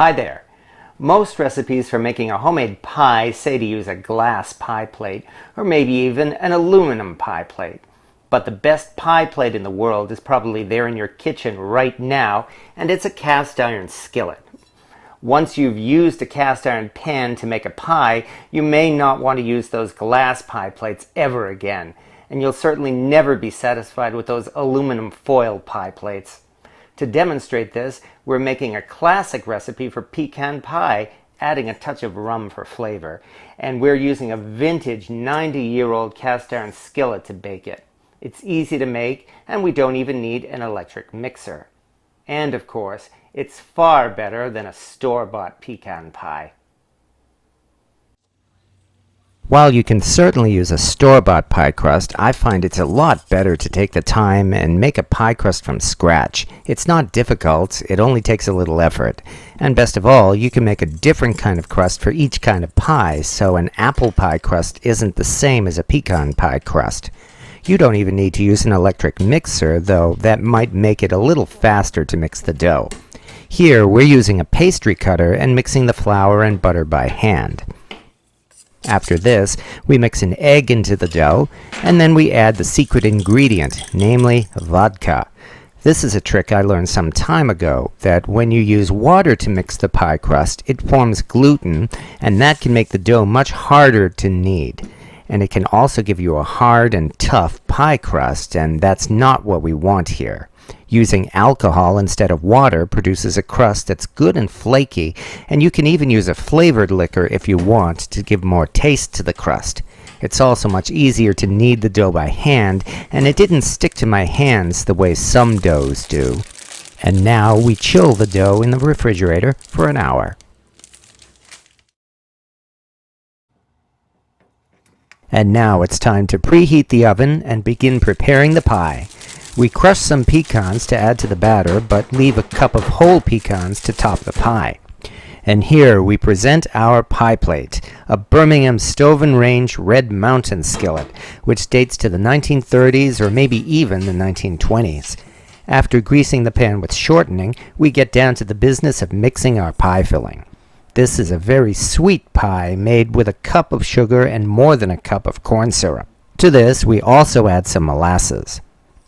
Hi there. Most recipes for making a homemade pie say to use a glass pie plate or maybe even an aluminum pie plate. But the best pie plate in the world is probably there in your kitchen right now, and it's a cast iron skillet. Once you've used a cast iron pan to make a pie, you may not want to use those glass pie plates ever again, and you'll certainly never be satisfied with those aluminum foil pie plates. To demonstrate this, we're making a classic recipe for pecan pie, adding a touch of rum for flavor. And we're using a vintage 90-year-old cast iron skillet to bake it. It's easy to make, and we don't even need an electric mixer. And of course, it's far better than a store-bought pecan pie. While you can certainly use a store-bought pie crust, I find it's a lot better to take the time and make a pie crust from scratch. It's not difficult, it only takes a little effort. And best of all, you can make a different kind of crust for each kind of pie, so an apple pie crust isn't the same as a pecan pie crust. You don't even need to use an electric mixer, though that might make it a little faster to mix the dough. Here, we're using a pastry cutter and mixing the flour and butter by hand. After this, we mix an egg into the dough, and then we add the secret ingredient, namely vodka. This is a trick I learned some time ago, that when you use water to mix the pie crust, it forms gluten, and that can make the dough much harder to knead. And it can also give you a hard and tough pie crust, and that's not what we want here. Using alcohol instead of water produces a crust that's good and flaky, and you can even use a flavored liquor if you want to give more taste to the crust. It's also much easier to knead the dough by hand, and it didn't stick to my hands the way some doughs do. And now we chill the dough in the refrigerator for an hour. And now it's time to preheat the oven and begin preparing the pie. We crush some pecans to add to the batter, but leave a cup of whole pecans to top the pie. And here we present our pie plate, a Birmingham Stove Range Red Mountain skillet, which dates to the 1930s or maybe even the 1920s. After greasing the pan with shortening, we get down to the business of mixing our pie filling. This is a very sweet pie made with a cup of sugar and more than a cup of corn syrup. To this, we also add some molasses.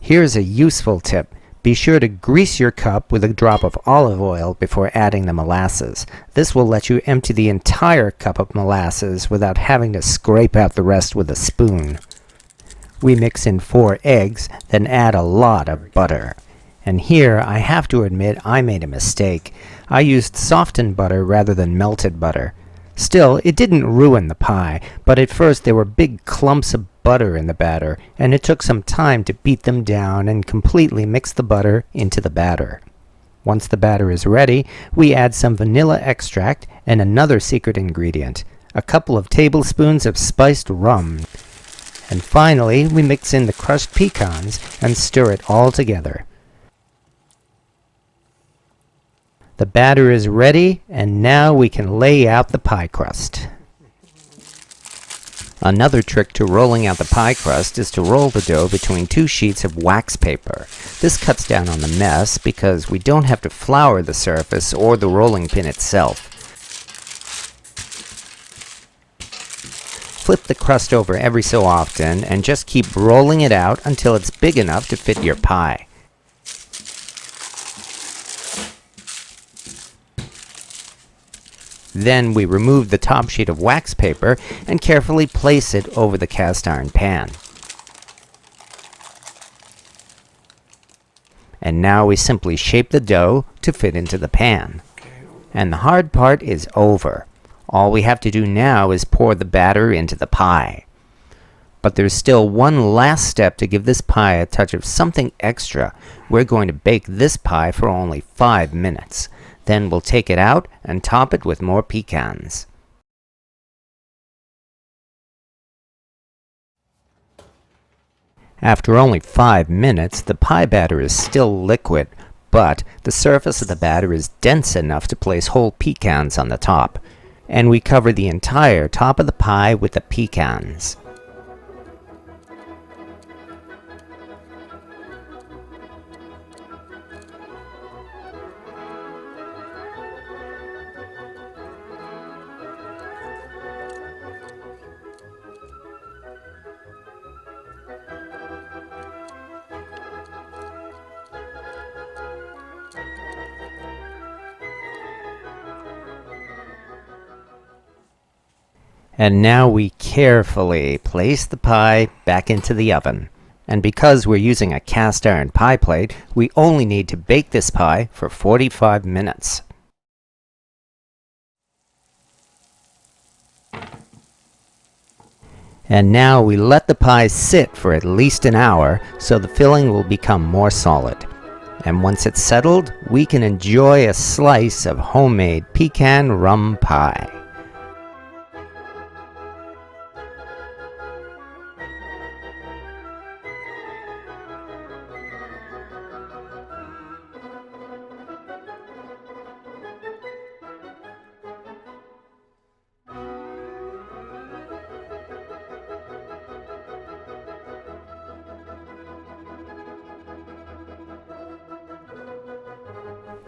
Here's a useful tip. Be sure to grease your cup with a drop of olive oil before adding the molasses. This will let you empty the entire cup of molasses without having to scrape out the rest with a spoon. We mix in 4 eggs, then add a lot of butter. And here, I have to admit I made a mistake. I used softened butter rather than melted butter. Still, it didn't ruin the pie, but at first there were big clumps of butter in the batter, and it took some time to beat them down and completely mix the butter into the batter. Once the batter is ready, we add some vanilla extract and another secret ingredient, a couple of tablespoons of spiced rum. And finally, we mix in the crushed pecans and stir it all together. The batter is ready, and now we can lay out the pie crust. Another trick to rolling out the pie crust is to roll the dough between 2 sheets of wax paper. This cuts down on the mess because we don't have to flour the surface or the rolling pin itself. Flip the crust over every so often and just keep rolling it out until it's big enough to fit your pie. Then we remove the top sheet of wax paper and carefully place it over the cast iron pan. And now we simply shape the dough to fit into the pan. And the hard part is over. All we have to do now is pour the batter into the pie. But there's still one last step to give this pie a touch of something extra. We're going to bake this pie for only 5 minutes. Then we'll take it out and top it with more pecans. After only 5 minutes, the pie batter is still liquid, but the surface of the batter is dense enough to place whole pecans on the top. And we cover the entire top of the pie with the pecans. And now we carefully place the pie back into the oven. And because we're using a cast iron pie plate, we only need to bake this pie for 45 minutes. And now we let the pie sit for at least an hour so the filling will become more solid. And once it's settled, we can enjoy a slice of homemade pecan rum pie.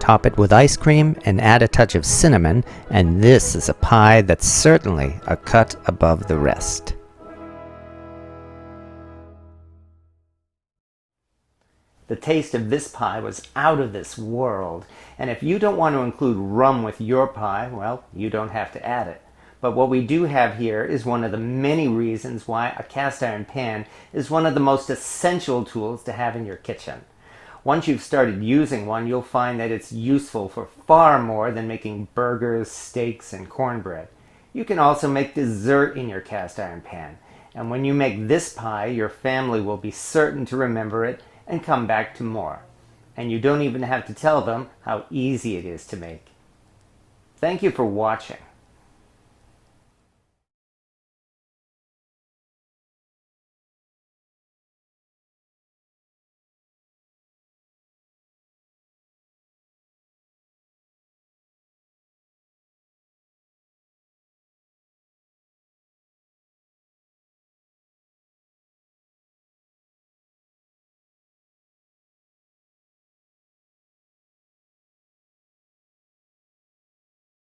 Top it with ice cream and add a touch of cinnamon, and this is a pie that's certainly a cut above the rest. The taste of this pie was out of this world, and if you don't want to include rum with your pie, well, you don't have to add it. But what we do have here is one of the many reasons why a cast iron pan is one of the most essential tools to have in your kitchen. Once you've started using one, you'll find that it's useful for far more than making burgers, steaks, and cornbread. You can also make dessert in your cast iron pan. And when you make this pie, your family will be certain to remember it and come back to more. And you don't even have to tell them how easy it is to make. Thank you for watching.